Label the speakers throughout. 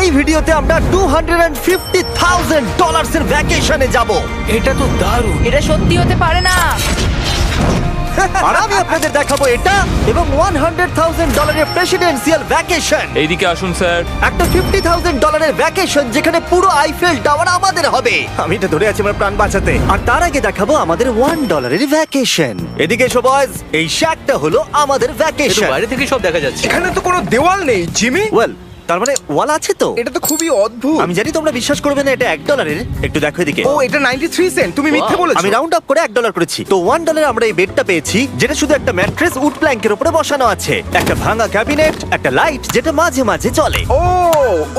Speaker 1: এই ভিডিওতে আমরা $250,000 এর ভ্যাকেশনে যাব।
Speaker 2: এটা তো দারুণ।
Speaker 3: এটা সত্যি হতে পারে না।
Speaker 1: আর আমি আপনাদের দেখাবো এটা এবং $100,000 এর প্রেসিডেন্সিয়াল ভ্যাকেশন।
Speaker 2: এইদিকে আসুন স্যার।
Speaker 1: একটা $50,000 এর ভ্যাকেশন যেখানে পুরো আইফেল টাওয়ার আমাদের হবে। আমি এটা ধরে আছি আমার প্রাণ বাঁচাতে। আর তার আগে দেখাবো আমাদের $1 এর ভ্যাকেশন। এদিকে এসো বয়স, এই শ্যাকটা হলো আমাদের
Speaker 2: এটা
Speaker 1: ভ্যাকেশন।
Speaker 2: বাইরে থেকে সব দেখা যাচ্ছে।
Speaker 4: এখানে তো কোনো দেওয়াল নেই জিমি।
Speaker 1: ওয়েল, তার মানে ওয়াল আছে তো?
Speaker 4: এটা তো খুবই অদ্ভুত।
Speaker 1: আমি জানি তোমরা বিশ্বাস করবে না, এটা $1 এর। একটু দেখো এদিকে।
Speaker 4: ও এটা 93 সেন্ট। তুমি মিথ্যে
Speaker 2: Wow,
Speaker 4: বলেছো।
Speaker 1: আমি রাউন্ড আপ করে $1 করেছি। তো $1 আমরা এই বেডটা পেয়েছি, যেটা শুধু একটা ম্যাট্রেস উড প্ল্যাঙ্কের উপরে বসানো আছে, একটা ভাঙা ক্যাবিনেট, একটা লাইট যেটা মাঝে মাঝে চলে,
Speaker 4: ও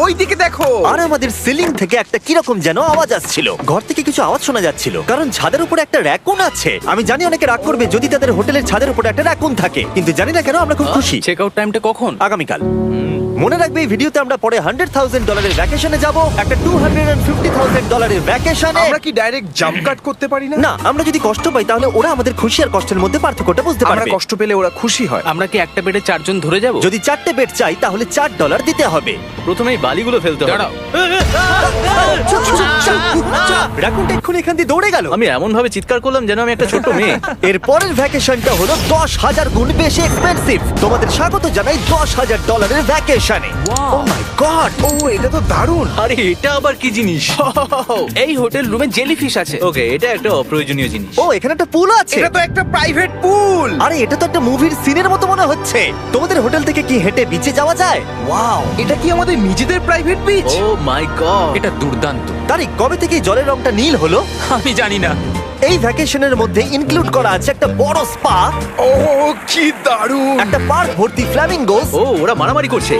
Speaker 4: ওই দিকে দেখো।
Speaker 1: আর আমাদের সিলিং থেকে একটা কিরকম যেন আওয়াজ আসছিল। ঘর থেকে কিছু আওয়াজ শোনা যাচ্ছিল, কারণ ছাদের উপরে একটা র‍্যাকুন আছে। আমি জানি অনেকে রাগ করবে যদি তাদের হোটেলের ছাদের উপরে একটা র‍্যাকুন থাকে, কিন্তু জানি না কেন আমরা খুব খুশি।
Speaker 2: চেক আউট টাইমটা কখন?
Speaker 1: আগামীকাল। মনে রাখবে এই ভিডিওতে আমরা পরে $100,000 এর ভ্যাকেশনে যাব, একটা $250,000 এর ভ্যাকেশনে।
Speaker 4: আমরা কি ডাইরেক্ট জাম্প কাট করতে পারি না?
Speaker 1: না, আমরা যদি কষ্ট পাই তাহলে ওরা আমাদের খুশি আর কষ্টের মধ্যে পার্থক্যটা বুঝতে
Speaker 4: আমরা
Speaker 1: পারবে।
Speaker 4: কষ্ট পেলে ওরা খুশি হয়।
Speaker 2: আমরা কি একটা বেডে 4 জন ধরে যাব?
Speaker 1: যদি 4টে বেড চাই তাহলে $4 দিতে হবে।
Speaker 2: প্রথমে এই বালিগুলো ফেলতে হবে। দাঁড়াও,
Speaker 1: রাকুনটা এক্ষুনি এখান দিয়ে দৌড়ে গেল।
Speaker 2: আমি এমন ভাবে চিৎকার করলাম যেন আমি একটা ছোট মেয়ে।
Speaker 1: এর পরের ভ্যাকেশনটা হলো 10,000 গুণ বেশি এক্সপেন্সিভ। তোমাদের স্বাগত জানাই $10,000 এর ভ্যাকেশনে। ও মাই গড,
Speaker 4: ও এটা তো দারুণ।
Speaker 2: আরে এটা আবার কি জিনিস? এই হোটেল রুমে জেলিফিশ আছে। ওকে, এটা একটা অপ্রয়োজনীয় জিনিস।
Speaker 1: ও এখানে একটা পুল আছে।
Speaker 4: এটা তো একটা প্রাইভেট পুল।
Speaker 1: আরে এটা তো একটা মুভির সিনের মতো মনে হচ্ছে। তোমাদের হোটেল থেকে কি হেঁটে বিচে যাওয়া যায়? ওয়াও,
Speaker 4: এটা কি আমাদের নিজেদের প্রাইভেট বিচ?
Speaker 2: ও মাই গড, এটা দুর্দান্ত।
Speaker 1: তারিক, কবে থেকে এই জলের রংটা নীল হলো?
Speaker 2: আমি জানি না।
Speaker 1: এই ভ্যাকেশনের মধ্যে ইনক্লুড করা আছে একটা বড় স্পা,
Speaker 4: ও কি দারুণ।
Speaker 1: একটা পার্ক ভর্তি ফ্ল্যামিঙ্গোস,
Speaker 2: ও ওরা মারামারি করছে।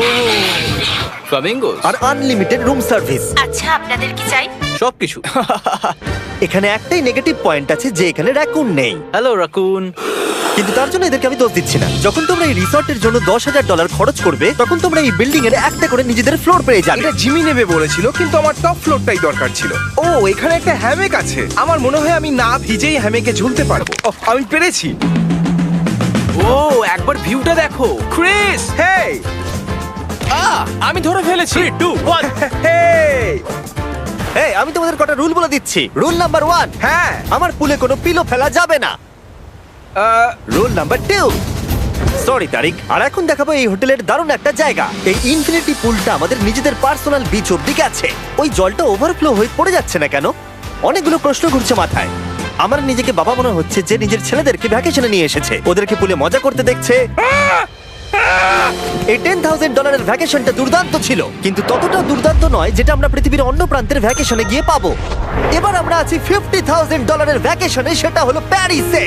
Speaker 2: ফ্লামিঙ্গোস
Speaker 1: আর আনলিমিটেড রুম সার্ভিস।
Speaker 3: আচ্ছা, আপনাদের কি চাই?
Speaker 2: সবকিছু।
Speaker 1: এখানে একটাই নেগেটিভ পয়েন্ট আছে যে এখানে র‍্যাকুন নেই,
Speaker 2: হ্যালো রাকুন।
Speaker 1: কিন্তু তার জন্য এদেরকে আমি দোষ দিচ্ছি না। যখন তোমরা এই রিসর্টের জন্য $10,000 খরচ করবে, তখন তোমরা এই বিল্ডিং এর একটা করে নিজেদের ফ্লোর পেয়ে যাবে।
Speaker 4: এটা জিমি নেবে বলেছিল, কিন্তু আমার টপ ফ্লোরটাই দরকার ছিল। ও এখানে একটা হ্যামেক আছে। আমার মনে হয় আমি না ভিজেই হ্যামেকে ঝুলতে পারবো। ওহ, আমি পেরেছি।
Speaker 2: ও একবার ভিউটা দেখো ক্রিস।
Speaker 4: হেই
Speaker 2: আমি ধরে ফেলেছি। 3 2 1
Speaker 4: হেই।
Speaker 1: এই, আমি তোমাদের কটা রুল বলে দিচ্ছি। রুল নাম্বার 1,
Speaker 4: হ্যাঁ
Speaker 1: আমার পুলে কোনো পিলো ফেলা যাবে না। রুল নাম্বার 2, সরি তারিক। আর এখন দেখাবো এই হোটেলের দারুণ একটা জায়গা। এই ইনফিনিটি পুলটা আমাদের নিজেদের পার্সোনাল বিচ অব্দি গেছে। ওই জলটা ওভারফ্লো হয়ে পড়ে যাচ্ছে না কেন? অনেকগুলো প্রশ্ন ঘুরছে মাথায়। আমার নিজেকে বাবা মনে হচ্ছে যে নিজের ছেলেদেরকে ভ্যাকেশনে নিয়ে এসেছে, ওদেরকে পুলে মজা করতে দেখছে। এই $10,000 এর ভ্যাকেশনটা দুর্দান্ত ছিল, কিন্তু ততটা দুর্দান্ত নয় যেটা আমরা পৃথিবীর অন্য প্রান্তের ভ্যাকেশনে গিয়ে পাবো। এবার আমরা আছি $50,000 এর ভ্যাকেশনে, সেটা হলো প্যারিসে।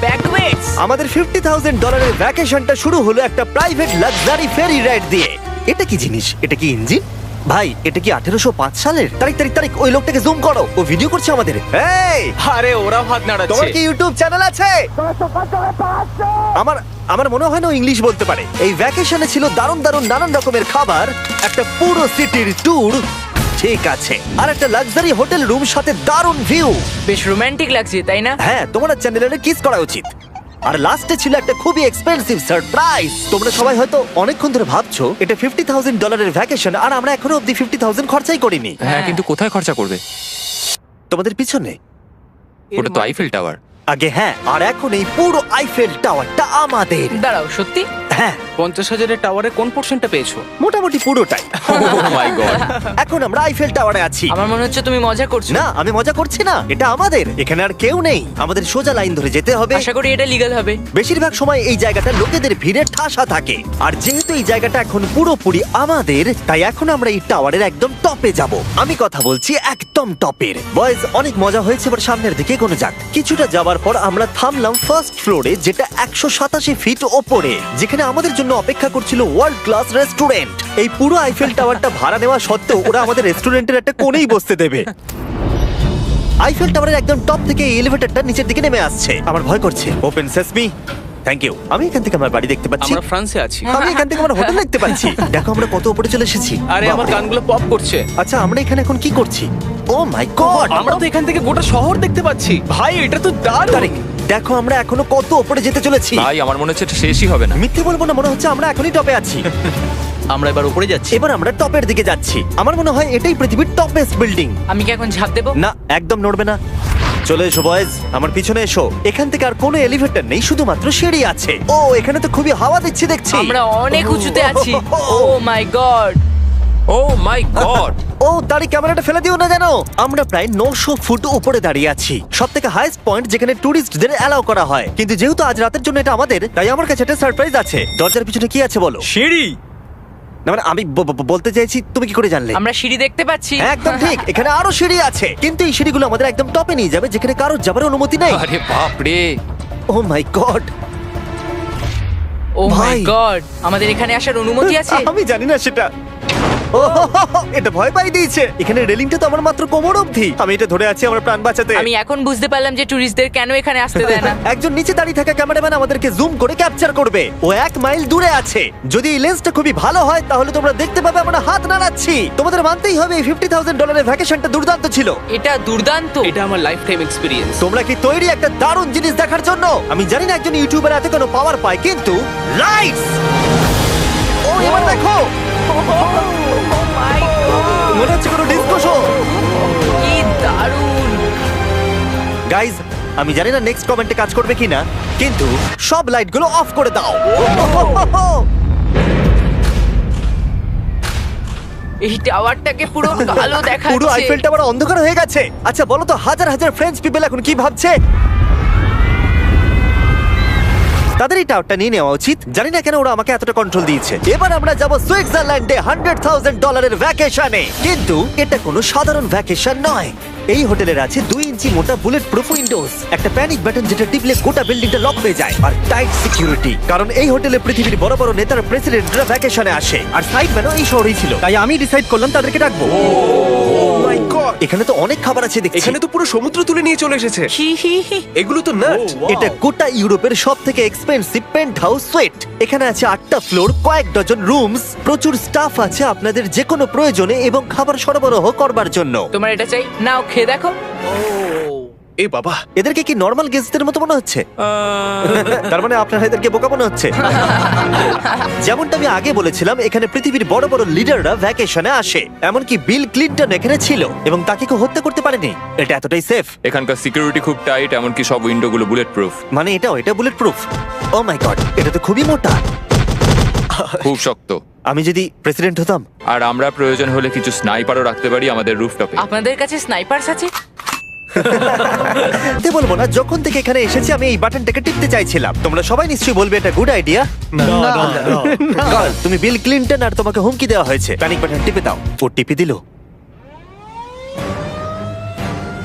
Speaker 3: ব্যাকওয়েটস।
Speaker 1: আমাদের $50,000 এর ভ্যাকেশনটা শুরু হলো একটা প্রাইভেট লাক্সারি ফেরি রাইড দিয়ে। এটা কি জিনিস? এটা কি ইঞ্জিন? ভাই, এটা কি 1805 সালের? তারিক, ওই লোকটাকে জুম করো, ও ভিডিও করছে আমাদের। এই,
Speaker 2: আরে ওরা হাত
Speaker 1: তোমার
Speaker 2: নাড়াচ্ছে।
Speaker 1: কি ইউটিউব চ্যানেল আছে? আমার মনে হয় না ও ইংলিশ বলতে পারে। এই ভ্যাকেশনে ছিল দারুণ দারুণ নানান রকমের খাবার, একটা পুরো সিটির ট্যুর, ঠিক আছে, আর একটা লাক্সারি হোটেল রুম সাথে দারুণ ভিউ।
Speaker 3: বেশ রোমান্টিক লাগছে, তাই না?
Speaker 1: হ্যাঁ, তোমার চ্যানেলের কিস করা উচিত। আর লাস্টে ছিল একটা খুবই এক্সপেন্সিভ সারপ্রাইজ। তোমরা সবাই হয়তো অনেকক্ষণ ধরে ভাবছো এটা $50,000 এর ভ্যাকেশন, আর আমরা এখনো অব্দি 50,000 খরচাই করিনি।
Speaker 5: হ্যাঁ, কিন্তু কোথায় খরচা করবে?
Speaker 1: তোমাদের পিছনে
Speaker 5: ওটা তো আইফেল টাওয়ার।
Speaker 1: আগে হ্যাঁ, আর এখন এই পুরো আইফেল টাওয়ারটা আমাদের।
Speaker 3: দাঁড়াও, সত্যি?
Speaker 1: হ্যাঁ,
Speaker 2: 50,000 টাওয়ারের কোন পোরশনটা পেয়েছো?
Speaker 1: মোটামুটি পুরোটাই।
Speaker 5: ও মাই গড।
Speaker 1: এখন আমরা আইফেল টাওয়ারে আছি।
Speaker 3: আমার মনে হচ্ছে তুমি মজা করছো।
Speaker 1: না, আমি মজা করছি না, এটা আমাদের। এখানে আর কেউ নেই, আমাদের সোজা লাইন ধরে যেতে হবে।
Speaker 3: আশা করি এটা লিগ্যাল হবে।
Speaker 1: বেশিরভাগ সময় এই জায়গাটা লোকেদের ভিড়ে ঠাসা থাকে, আর যেহেতু এই জায়গাটা এখন পুরোপুরি আমাদের, তাই এখন আমরা এই টাওয়ারের একদম টপে যাব। আমি কথা বলছি একদম টপের। বয়েজ, অনেক মজা হয়েছে, এবার সামনের দিকে এগোনো যাক। কিছুটা যাবার পর আমরা থামলাম ফার্স্ট ফ্লোরে, যেটা 187 ফিট ওপরে, যেখানে আমাদের জন্য অপেক্ষা করছিল ওয়ার্ল্ড ক্লাস রেস্টুরেন্ট। এই পুরো আইফেল টাওয়ারটা ভাড়া নেওয়া সত্ত্বেও ওরা আমাদের রেস্টুরেন্টের একটা কোণেই বসতে দেবে। আইফেল টাওয়ারের একদম টপ থেকে এই এলিভেটরটা নিচের দিকে নেমে আসছে। আমার ভয় করছে। Open sesame. Thank you. আমি এখান থেকে আমার বাড়ি দেখতে পাচ্ছি।
Speaker 2: আমরা ফ্রান্সে আছি।
Speaker 1: আমি এখান থেকে আমার হোটেল দেখতে পাচ্ছি। দেখো আমরা কত উপরে চলে এসেছি।
Speaker 2: আরে আমার কানগুলো পপ করছে।
Speaker 1: আচ্ছা, আমরা এখানে এখন কি করছি? ও মাই গড,
Speaker 2: আমরা তো এখান থেকে গোটা শহর দেখতে পাচ্ছি। ভাই, এটা তো দারুণ।
Speaker 1: তারিক, দেখো আমরা এখনো কত উপরে যেতে চলেছি।
Speaker 5: ভাই, আমার মনে হচ্ছে এটা শেষই হবে না।
Speaker 1: মিথ্যে বলবো না, মনে হচ্ছে আমরা এখনই টপে আছি।
Speaker 2: আমরা এবার উপরে যাচ্ছি।
Speaker 1: এবার আমরা টপের দিকে যাচ্ছি। আমার মনে হয় এটাই পৃথিবীর টপেস্ট বিল্ডিং।
Speaker 3: আমি কি এখন ঝাঁপ দেবো?
Speaker 1: না, একদম নড়বে না। চলে এসো বয়েজ, আমার পিছনে এসো। এখান থেকে আর কোনো এলিভেটর নেই, শুধুমাত্র সিঁড়ি আছে। ও, এখানে তো খুবই হাওয়া দিচ্ছে দেখছি।
Speaker 3: আমরা অনেক উঁচুতে আছি। ও মাই গড!
Speaker 5: ও মাই গড!
Speaker 1: ও, দাঁড়ি ক্যামেরাটা ফেলে দিও না জানো। আমরা প্রায় 900 ফুট উপরে দাঁড়িয়ে আছি, সব থেকে হাইস্ট পয়েন্ট যেখানে টুরিস্টদের অ্যালাউ করা হয়। কিন্তু যেহেতু আজ রাতের জন্য এটা আমাদের, তাই আমার কাছে একটা সারপ্রাইজ আছে। দরজার পিছনে কি আছে বলো?
Speaker 2: সিঁড়ি।
Speaker 1: না মানে আমি বলতে চাইছি, তুমি কি করে জানলে?
Speaker 3: আমরা সিঁড়ি দেখতে পাচ্ছি।
Speaker 1: একদম ঠিক, এখানে আরো সিঁড়ি আছে, কিন্তু এই সিঁড়িগুলো আমাদের একদম টপে নিয়ে যাবে, যেখানে কারোর যাবার অনুমতি নেই।
Speaker 5: আরে বাপ রে!
Speaker 1: ও মাই গড!
Speaker 3: ও মাই
Speaker 1: ভাই।
Speaker 3: গড! আমাদের এখানে আসার অনুমতি আছে?
Speaker 1: আমি জানি না সেটা। ও, এটা ভয় পাই দিয়েছে। এখানে রেলিংটা তো আমার মাত্র কোমর অবধি। আমি এটা ধরে আছি আমার প্রাণ বাঁচাতে।
Speaker 3: আমি এখন বুঝতে পারলাম যে টুরিস্টদের কেন এখানে আসতে দেয় না।
Speaker 1: একজন নিচে দাঁড়িয়ে থাকা ক্যামেরাম্যান আমাদেরকে জুম করে ক্যাপচার করবে। ও 1 মাইল দূরে আছে। যদি এই লেন্সটা খুবই ভালো হয় তাহলে তোমরা দেখতে পাবে আমরা হাত নাড়াচ্ছি। তোমাদের মানতেই হবে এই $50,000 ভ্যাকেশনটা দুর্দান্ত ছিল।
Speaker 3: এটা দুর্দান্ত।
Speaker 2: এটা আমার লাইফ টাইম এক্সপিরিয়েন্স।
Speaker 1: তোমরা কি তৈরি একটা দারুণ জিনিস দেখার জন্য? আমি জানি না একজন ইউটিউবার এত কোনো পাওয়ার পায়, কিন্তু লাইটস! ও, এবার দেখো,
Speaker 3: মাই গড!
Speaker 1: মনে হচ্ছে কোনো ডিস্কো শো।
Speaker 3: কি দারুণ!
Speaker 1: গাইজ, আমি জানি না নেক্সট কমেন্টে কাজ করবে কিনা, কিন্তু সব লাইটগুলো অফ করে দাও।
Speaker 3: এই টাওয়ারটাকে পুরো কালো দেখাচ্ছে।
Speaker 1: পুরো আইফেল টাওয়ার অন্ধকার হয়ে গেছে। আচ্ছা বলো তো, হাজার হাজার ফ্রেঞ্চ পিপল এখন কি ভাবছে? তাদের এই টাওয়ারটা নিয়ে নেওয়া উচিত। জানি না কেন ওরা আমাকে এতটা কন্ট্রোল দিয়েছে। এবার আমরা যাব সুইজারল্যান্ডে $100,000 ভ্যাকেশনে। কিন্তু এটা কোনো সাধারণ ভ্যাকেশন নয়। এই হোটেলের আছে 2 ইঞ্চি মোটা বুলেট প্রুফ উইন্ডোজ, একটা প্যানিক বাটন যেটা টিপলে গোটা বিল্ডিংটা লক হয়ে যায়, আর টাইট সিকিউরিটি। কারণ এই হোটেলে পৃথিবীর বড় বড় নেতার প্রেসিডেন্টরা ভ্যাকেশনে আসে, আর সাইডম্যানও এই শহরেই ছিল। তাই আমি ডিসাইড করলাম তাদেরকে ডাকবো।
Speaker 4: মাই গড,
Speaker 1: এখানে তো অনেক খাবার আছে দেখছি।
Speaker 4: এখানে তো পুরো সমুদ্র তুলে নিয়ে চলে এসেছে।
Speaker 3: হি হি হি।
Speaker 4: এগুলো তো নাট।
Speaker 1: এটা গোটা ইউরোপের সব থেকে এক্সপেন্সিভ পেন্ট হাউস সুইট। এখানে আছে 8টা ফ্লোর, কয়েক ডজন রুমস, প্রচুর স্টাফ আছে আপনাদের যে কোনো প্রয়োজনে এবং খাবার সরবরাহ করবার জন্য।
Speaker 3: তোমার এটা চাই? নাও খেয়ে দেখো।
Speaker 4: এ বাবা,
Speaker 1: এদেরকে কি নর্মাল গেস্টদের মতো মনে হচ্ছে? তার মানে আপনারা এদেরকে বোকা মনে হচ্ছে। যেমনটা আমি আগে বলেছিলাম, এখানে পৃথিবীর বড় বড় লিডাররা ভ্যাকেশনে আসে। এমনকি বিল ক্লিনটন এখানে ছিল এবং তাকে কেউ হত্যা করতে পারেনি। এটা এতটাই সেফ।
Speaker 5: এখানকার সিকিউরিটি খুব টাইট, এমনকি সব উইন্ডো গুলো বুলেট প্রুফ।
Speaker 1: মানে এটা বুলেট প্রুফ। ও মাই গড, এটা তো খুবই মোটা।
Speaker 5: খুব শক্ত।
Speaker 1: আমি যদি প্রেসিডেন্ট হতাম।
Speaker 5: আর আমরা প্রয়োজন হলে কিছু স্নাইপারও রাখতে পারি আমাদের রুফটপে।
Speaker 3: আপনাদের কাছে স্নাইপারস আছে?
Speaker 1: বলবো না, যখন থেকে এখানে এসেছি আমি এই বাটনটাকে টিপতে চাইছিলাম। তোমরা সবাই নিশ্চয়ই বলবে এটা গুড আইডিয়া। তুমি বিল ক্লিনটন আর তোমাকে হুমকি দেওয়া হয়েছে, প্যানিক বাটন টিপে দাও। ও টিপে দিল।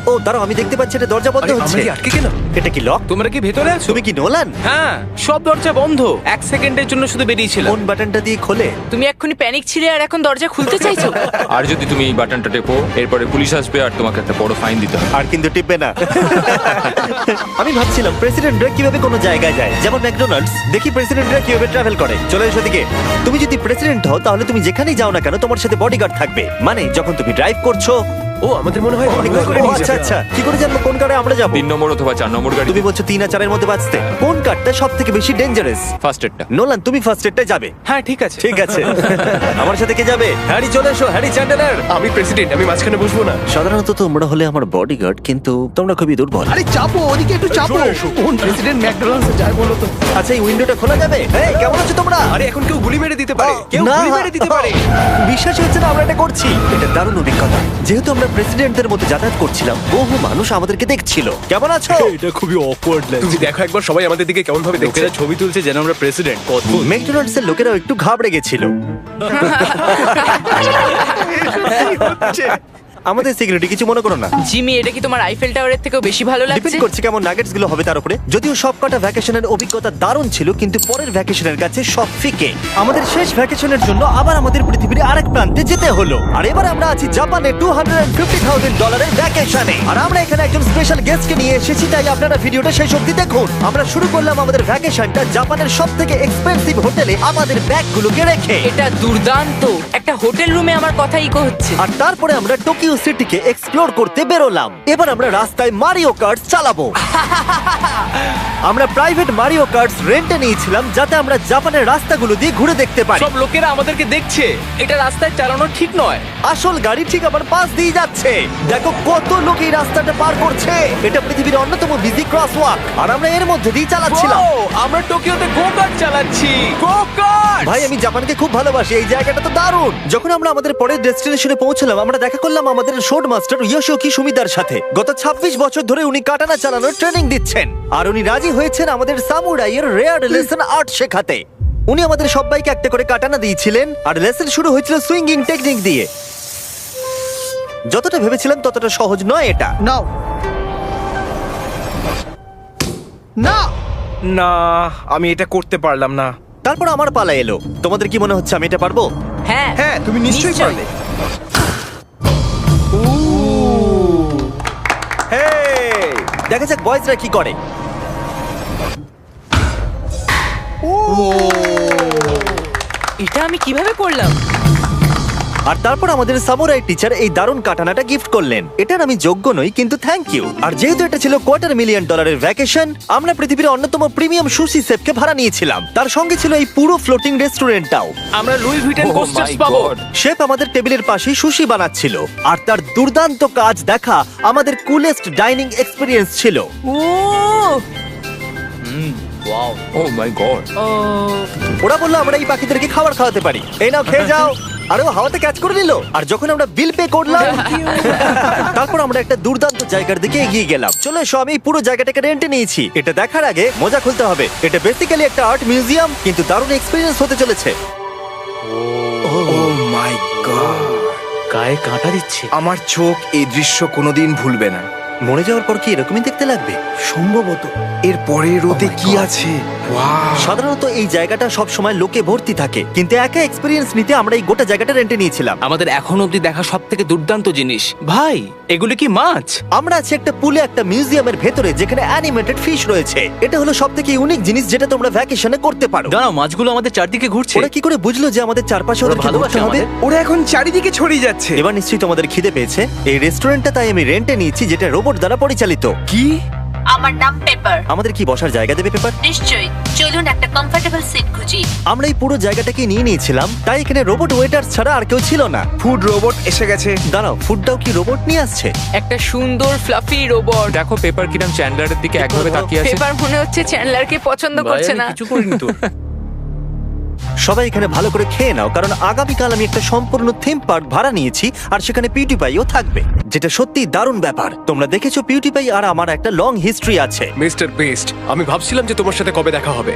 Speaker 1: ও দাঁড়াও, আমি দেখতে পাচ্ছি এটা দরজা বন্ধ
Speaker 4: আরে,
Speaker 1: হচ্ছে।
Speaker 4: আমরা কি আটকে গেলাম?
Speaker 1: এটা কি লক?
Speaker 2: তোমরা কি ভেতরে আছো?
Speaker 1: তুমি কি নোলান?
Speaker 2: হ্যাঁ, সব দরজা বন্ধ। 1 সেকেন্ডের জন্য শুধু বেরিয়েছিলাম।
Speaker 1: কোন বাটনটা দিয়ে খোলে?
Speaker 3: তুমি এক্ষুনি প্যানিক ছিলে আর এখন দরজা খুলতে চাইছো?
Speaker 5: আর যদি তুমি এই বাটনটা টেপো, এরপরে পুলিশ আসবে আর তোমাকে একটা বড় ফাইন দিতে হবে।
Speaker 1: আর কিন্তু টিপবে না। আমি ভাবছিলাম প্রেসিডেন্টরা কিভাবে কোনো জায়গায় যায়, যেমন ম্যাকডোনাল্ডস। দেখি প্রেসিডেন্টরা কিভাবে ট্রাভেল করে। চলে এসো দিকে। তুমি যদি প্রেসিডেন্ট হও তাহলে তুমি যেখানেই যাও না কেন তোমার সাথে বডিগার্ড থাকবে। মানে যখন তুমি ড্রাইভ করছো।
Speaker 4: ও, আমাদের মনে হয় অনেকগুলো করে
Speaker 1: ও,
Speaker 4: নিয়ে
Speaker 1: আচ্ছা
Speaker 4: যাবে।
Speaker 1: আচ্ছা, কি করে জানবো কোন কারে আমরা যাবো?
Speaker 5: 3 নম্বর অথবা 4 নম্বর গাড়ি।
Speaker 1: তুমি বলছো 3 আর 4 এর মধ্যে বাঁচতে। কোন কারটা সব থেকে বেশি ডেঞ্জারাস?
Speaker 5: ফার্স্ট এডটা।
Speaker 1: নোলান, তুমি ফার্স্ট এডটা যাবে।
Speaker 2: হ্যাঁ, ঠিক আছে।
Speaker 1: ঠিক আছে। আমার সাথে কে যাবে? হ্যারি, চলে এসো। Harry Chandler.
Speaker 4: আমি প্রেসিডেন্ট, আমি মাঝখানে বসবো না।
Speaker 1: সাধারণত তোমরা হলে আমার বডিগার্ড, কিন্তু তোমরা খুবই দুর্বল।
Speaker 4: আরে চাপো, ওদিকে একটু চাপো। কোন প্রেসিডেন্ট ম্যাকডোনাল্ডসে যায় বলো তো?
Speaker 1: আচ্ছা, এই উইন্ডোটা খোলা যাবে? এই, কেমন আছো তোমরা?
Speaker 4: আরে এখন কেউ গুলি মেরে দিতে পারে, কেউ
Speaker 1: না।
Speaker 4: গুলি মেরে দিতে পারে।
Speaker 1: বিশ্বাস হচ্ছে না আমরা এটা করছি। এটা দারুণ অভিজ্ঞতা। যেহেতু আমরা প্রেসিডেন্টদের মতো যাতায়াত করছিলাম, বহু মানুষ আমাদেরকে দেখছিল। কেমন আছো?
Speaker 2: এটা খুবই অকওয়ার্ড
Speaker 4: তুমি দেখো একবার সবাই আমাদের দিকে কেমন ভাবে দেখছে।
Speaker 2: লোকেরা ছবি তুলছে যেন আমরা প্রেসিডেন্ট। অদ্ভুত।
Speaker 1: ম্যাকডোনাল্ডস এর লোকেরাও একটু ঘাবড়ে গেছিল। আমাদের সিকিউরিটি কিছু মনে করো না।
Speaker 3: জিমি, এটা কি তোমার আইফেল টাওয়ারের থেকেও বেশি ভালো লাগছে?
Speaker 1: ডিপেন্ড করছে কেমন নাগেটস গুলো হবে তার উপরে। যদিও সবকটা ভ্যাকেশনের অভিজ্ঞতা দারুণ ছিল, কিন্তু পরের ভ্যাকেশনের কাছে সব ফিকে। আমাদের শেষ ভ্যাকেশনের জন্য আবার আমাদের পৃথিবীর আরেক প্রান্তে যেতে হলো। আর এবার আমরা আছি জাপানে $250,000 ভ্যাকেশনে। আর আমরা এখানে একজন স্পেশাল গেস্টকে নিয়ে এসেছি, তাই আপনারা ভিডিওটা শেষ অবধি দেখুন। আমরা শুরু করলাম আমাদের ভ্যাকেশনটা জাপানের সবথেকে এক্সপেন্সিভ হোটেলে আমাদের ব্যাগগুলোকে রেখে।
Speaker 3: এটা দুর্দান্ত। একটা হোটেল রুমে আমার কথা ইকো হচ্ছে।
Speaker 1: আর তারপরে আমরা টোকিও নিউ সিটিকে এক্সপ্লোর করতে বেরোলাম। এবার আমরা রাস্তায় মারিও কার্ট চালাবো। আমরা প্রাইভেট মারিও কার্টস রেন্টে নিয়েছিলাম যাতে আমরা জাপানের রাস্তাগুলো দিয়ে ঘুরে দেখতে পারি।
Speaker 2: সব লোকেরা আমাদেরকে দেখছে, এটা রাস্তায় চালানো ঠিক নয়।
Speaker 1: আসল গাড়ি ঠিক আমার পাশ দিয়ে যাচ্ছে। দেখো কত লোক এই রাস্তাটা পার করছে। এটা পৃথিবীর অন্যতম বিজি ক্রসওয়াক আর আমরা এর মধ্যে দিয়ে চালাচ্ছিলাম।
Speaker 2: ও, আমরা টোকিওতে গো কার্ট চালাচ্ছি। গো কার্ট!
Speaker 1: ভাই আমি জাপানকে খুব ভালোবাসি, এই জায়গাটা তো দারুণ। যখন আমরা আমাদের পরের ডেস্টিনেশনে পৌঁছলাম আমরা দেখা করলাম আমাদের শোড মাস্টার ইয়োশিওকি সুমিদার সাথে। গত 26 বছর ধরে উনি কাটানা চালানোর ট্রেনিং দিচ্ছেন আর উনি রাজি হয়েছেন আমাদের সামুরাইয়ের রেয়ার লেসন আর্ট শেখাতে। উনি আমাদের সবাইকে একটা করে কাটানা দিয়েছিলেন আর লেসন শুরু হয়েছিল সুইঙ্গিং টেকনিক দিয়ে। যতটা ভেবেছিলাম ততটা সহজ নয় এটা।
Speaker 4: নাও না না, আমি এটা করতে পারলাম না।
Speaker 1: তারপর আমার পালা এলো। তোমাদের কি মনে হচ্ছে আমি এটা পারবো?
Speaker 3: হ্যাঁ
Speaker 4: হ্যাঁ, তুমি নিশ্চয়ই পারবে।
Speaker 1: হেই, দেখা যাক বয়েজরা কি করে।
Speaker 3: এটা আমি কিভাবে করলাম?
Speaker 1: আর তারপর আমাদের সামুরাই টিচার এই দারুণ কাটানাটা গিফট করলেন। এটার আমি যোগ্য নই কিন্তু থ্যাংক ইউ। আর যেহেতু এটা ছিল $250,000 ভ্যাকেশন, আমরা পৃথিবীর অন্যতম প্রিমিয়াম সুশি শেফকে ভাড়া নিয়েছিলাম। তার সঙ্গে ছিল এই পুরো ফ্লোটিং রেস্টুরেন্টটাও।
Speaker 2: আমরা লুই ভিটেন
Speaker 5: Oh
Speaker 2: কোস্টার্স
Speaker 5: my
Speaker 2: পাবো।
Speaker 5: God!
Speaker 1: শেফ আমাদের টেবিলের পাশেই সুশি বানাচ্ছিল আর তার দুর্দান্ত কাজ দেখা আমাদের কুলেস্ট ডাইনিং এক্সপিরিয়েন্স ছিল।
Speaker 3: ও
Speaker 2: ওয়াও!
Speaker 5: ও মাই গড!
Speaker 3: ও
Speaker 1: ওরা বললো আমরা এই পাখিদেরকে খাবার খাওয়াতে পারি, এই নাও খেয়ে যাও। আরে ও হাওয়াতে ক্যাচ করে নিল। আর যখন আমরা বিল পে করলাম তারপর আমরা একটা দুর্দান্ত জায়গার দিকে এগিয়ে গেলাম। চলো এসো, আমি এই পুরো জায়গাটাকে রেন্টে নিয়েছি। এটা দেখার আগে মজা খুলতে হবে। এটা বেসিক্যালি একটা আর্ট মিউজিয়াম কিন্তু দারুণ এক্সপিরিয়েন্স হতে চলেছে।
Speaker 4: ও মাই গড,
Speaker 2: গায়ে কাঁটা দিচ্ছে।
Speaker 4: আমার চোখ এই দৃশ্য কোনোদিন ভুলবে না।
Speaker 1: মরে যাওয়ার পর কি এরকমই দেখতে লাগবে?
Speaker 4: সম্ভবত এর পরে রোদে কি আছে। ওয়াও!
Speaker 1: সাধারণত এই জায়গাটা সব সময় লোকে ভর্তি থাকে কিন্তু একা এক্সপিরিয়েন্স নিতে আমরা এই গোটা জায়গাটা রেন্টে নিয়েছিলাম।
Speaker 2: আমাদের এখন অবধি দেখা সব থেকে দুর্দান্ত জিনিস। ভাই, এগুলো কি মাছ?
Speaker 1: আমরা আছি একটা পুলে একটা মিউজিয়ামের ভেতরে যেখানে অ্যানিমেটেড ফিশ রয়েছে। এটা হলো সবথেকে ইউনিক জিনিস যেটা তোমরা ভ্যাকেশনে করতে পারো।
Speaker 2: দাঁড়াও, মাছগুলো আমাদের চারদিকে ঘুরছে।
Speaker 1: ওরা কি করে বুঝলো যে আমাদের চারপাশে ওদের
Speaker 2: ভালোবাসে
Speaker 1: ভালোবাসা হবে?
Speaker 2: আমাদের।
Speaker 4: ওরা এখন চারিদিকে ছড়িয়ে যাচ্ছে।
Speaker 1: এবার নিশ্চয়ই তোমাদের খিদে পেয়েছে। এই রেস্টুরেন্টটা তাই আমি রেন্টে নিয়েছি যেটা রোবট দ্বারা পরিচালিত।
Speaker 4: কি?
Speaker 6: আমার নাম পেপার।
Speaker 1: আমাদের কি বসার জায়গা দেবে পেপার?
Speaker 6: নিশ্চয়ই, চলুন একটা কমফোর্টেবল সিট খুঁজি।
Speaker 1: আমরা এই পুরো জায়গাটাকে নিয়ে নিয়েছিলাম তাই এখানে রোবট ওয়েটার ছাড়া আর কেউ ছিল না।
Speaker 4: ফুড রোবট এসে গেছে।
Speaker 1: দাঁড়াও, ফুডটাও কি রোবট নিয়ে আসছে?
Speaker 3: একটা সুন্দর ফ্লাফি রোবট।
Speaker 5: দেখো পেপার কিরাম চ্যান্ডলারের দিকে একভাবে তাকিয়ে আছে।
Speaker 3: পেপার মনে হচ্ছে চ্যান্ডলারকে পছন্দ করছে না।
Speaker 2: কিছু করিনি তো।
Speaker 1: সবাই এখানে ভালো করে খেয়ে নাও কারণ আগামীকাল আমি একটা সম্পূর্ণ থিম পার্ক ভাড়া নিয়েছি আর সেখানে পিউটিপাইও থাকবে, যেটা সত্যি দারুণ ব্যাপার। তোমরা দেখেছো পিউটিপাই আর আমার একটা লং হিস্ট্রি আছে।
Speaker 7: মিস্টার বেস্ট, আমি ভাবছিলাম যে তোমার সাথে কবে দেখা হবে।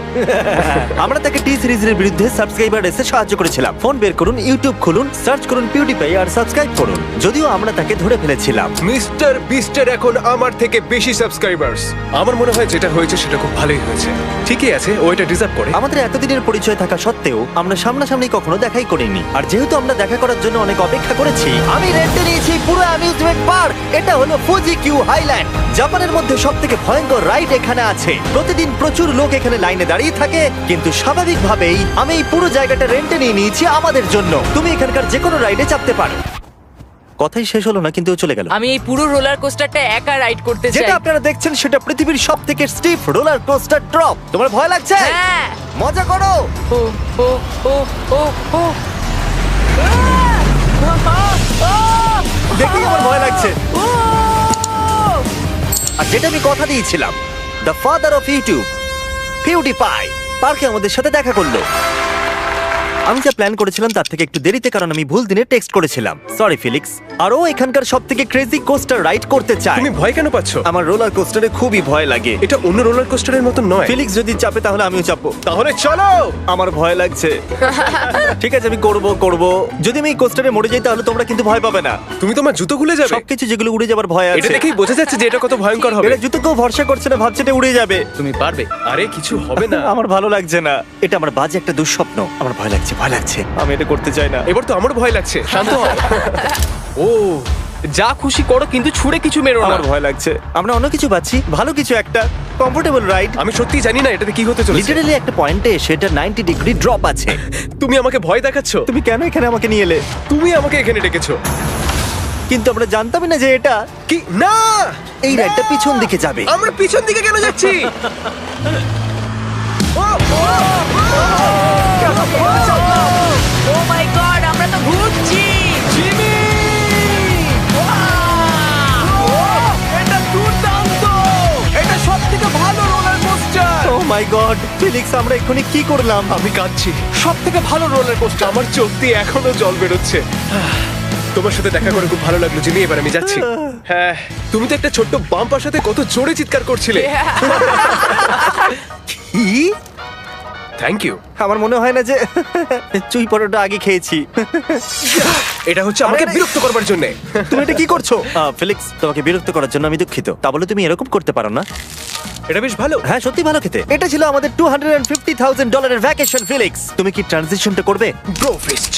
Speaker 1: আমরা তাকে টি সিরিজের বিরুদ্ধে সাবস্ক্রাইবার রেসে সাহায্য করেছিলাম। ফোন বের করুন, ইউটিউব খুলুন, সার্চ করুন পিউটিপাই আর সাবস্ক্রাইব করুন। যদিও আমরা তাকে ধরে ফেলেছিলাম।
Speaker 7: মিস্টার বিস্টের এখন আমার থেকে বেশি সাবস্ক্রাইবার্স। আমার মনে হয় যেটা হয়েছে সেটা খুব ভালোই হয়েছে। ঠিকই আছে, ও এটা ডিজার্ভ করে।
Speaker 1: আমাদের এতদিনের পরিচয় থাকা সত্ত্বেও আমরা সামনাসামনি কখনো দেখাই করিনি। আর যেহেতু আমরা দেখা করার জন্য অনেক অপেক্ষা করেছি, আমি রেন্টে নিয়েছি পুরো অ্যামিউজমেন্ট পার্ক। এটা হলো ফুজি কিউ হাইল্যান্ড। জাপানের মধ্যে সবথেকে ভয়ঙ্কর রাইড এখানে আছে। প্রতিদিন প্রচুর লোক এখানে লাইনে দাঁড়িয়ে থাকে কিন্তু স্বাভাবিকভাবেই আমি এই পুরো জায়গাটা রেন্টে নিয়ে নিয়েছি আমাদের জন্য। তুমি এখানকার যে কোনো রাইডে চাপতে পারো। কথাই শেষ হলো না কিন্তু ও চলে গেল।
Speaker 3: আমি এই পুরো রোলার কোস্টারটা একা রাইড করতে চাই।
Speaker 1: যেটা আপনারা দেখছেন সেটা পৃথিবীর সবথেকে স্টিফ রোলার কোস্টার ড্রপ। তোমার ভয় লাগছে?
Speaker 3: হ্যাঁ।
Speaker 1: মজা করো।
Speaker 3: ও ও ও ও ও
Speaker 1: দেখি আমার ভয় লাগছে। আর যেটা আমি কথা দিয়েছিলাম, দ্য ফাদার অফ ইউটিউব পিউটিপাই পার্কে আমাদের সাথে দেখা করলো। আমি যা প্ল্যান করেছিলাম তার থেকে একটু দেরিতে, কারণ আমি ভুল দিনে টেক্সট করেছিলাম। সরি ফিলিক্স। আর ও এখানকার সবথেকে ক্রেজি কোস্টার রাইড করতে চায়।
Speaker 7: তুমি ভয় কেন পাচ্ছ?
Speaker 1: আমার রোলার কোস্টারে খুবই ভয় লাগে।
Speaker 7: এটা অন্য রোলার কোস্টারের মতো নয়।
Speaker 1: ফিলিক্স যদি চাপে তাহলে আমিও চাপবো।
Speaker 7: তাহলে চলো।
Speaker 1: আমার ভয় লাগছে। ঠিক আছে, আমি করব। যদি আমি এই কোস্টারে মরে যাই তাহলে তোমরা কিন্তু ভয় পাবে না।
Speaker 7: তুমি তোমার জুতো খুলে যাবে।
Speaker 1: সবকিছু যেগুলো উড়ে যাবার ভয়
Speaker 7: এটা
Speaker 1: আছে।
Speaker 7: দেখেই বোঝা যাচ্ছে যে এটা কত ভয়ঙ্কর হবে।
Speaker 1: এরা জুতো কেউ ভরসা করছে না, ভাবছে এটা উড়ে যাবে।
Speaker 2: তুমি পারবে।
Speaker 7: আরে কিছু হবে না।
Speaker 1: আমার ভালো লাগছে না। এটা আমার বাজে একটা দুঃস্বপ্ন। আমার ভয় লাগছে। আমি এটা করতে চাই না।
Speaker 7: এবার তো আমার ভয় লাগছে। শান্ত হও।
Speaker 2: ও, যা খুশি করো কিন্তু ছুড়ে কিছু মেরো না।
Speaker 1: আমার ভয় লাগছে। আমরা অন্য কিছু পাচ্ছি, ভালো কিছু একটা কমফোর্টেবল রাইড।
Speaker 7: আমি সত্যি জানি না এটাতে কি হতে চলেছে।
Speaker 1: লিটারালি একটা পয়েন্টে সেটা 90 ডিগ্রি ড্রপ আছে।
Speaker 7: তুমি আমাকে ভয় দেখাচ্ছ।
Speaker 1: তুমি কেন এখানে আমাকে নিয়ে এলে?
Speaker 7: তুমি আমাকে এখানে ডেকেছো।
Speaker 1: কিন্তু আমরা জানতামই না যে এটা
Speaker 7: কি না
Speaker 1: এই রাইডটা পিছন দিকে যাবে।
Speaker 7: আমরা পিছন দিকে কেন যাচ্ছি
Speaker 3: ও মাই গড, আমরা তো ঘুরছি।
Speaker 4: এটা দুর্দান্ত! এটা সবথেকে ভালো রোলার কোস্টার!
Speaker 1: ও মাই গড, ফিলিক্স আমরা এক্ষুনি কি করলাম?
Speaker 7: আমি কাঁদছি সবথেকে ভালো রোলার কোস্টার আমার চোখ দিয়ে এখনো জল বেরোচ্ছে তোমার সাথে দেখা করে খুব ভালো লাগলো জিমি এবার আমি যাচ্ছি হ্যাঁ তুমি তো একটা ছোট্ট বাম্পার সাথে কত জোরে চিৎকার করছিলে
Speaker 1: কি?
Speaker 7: থ্যাংক ইউ
Speaker 1: আমার মনে হয় না যে চুই পরোটা আগে খেয়েছি।
Speaker 7: এটা হচ্ছে আমাকে
Speaker 1: আরে,
Speaker 7: বিরক্ত করবার জন্য
Speaker 1: তুমি এটা কি করছো? ফিলিক্স, তোমাকে বিরক্ত করার জন্য আমি দুঃখিত। তা বলে তুমি এরকম করতে পারো না।
Speaker 7: এটা বেশ ভালো
Speaker 1: হ্যাঁ, সত্যি ভালো খেতে। এটা ছিল আমাদের $250,000 ভ্যাকেশন। ফিলিক্স, তুমি কি ট্রানজিশনটা করবে?
Speaker 7: Bro feast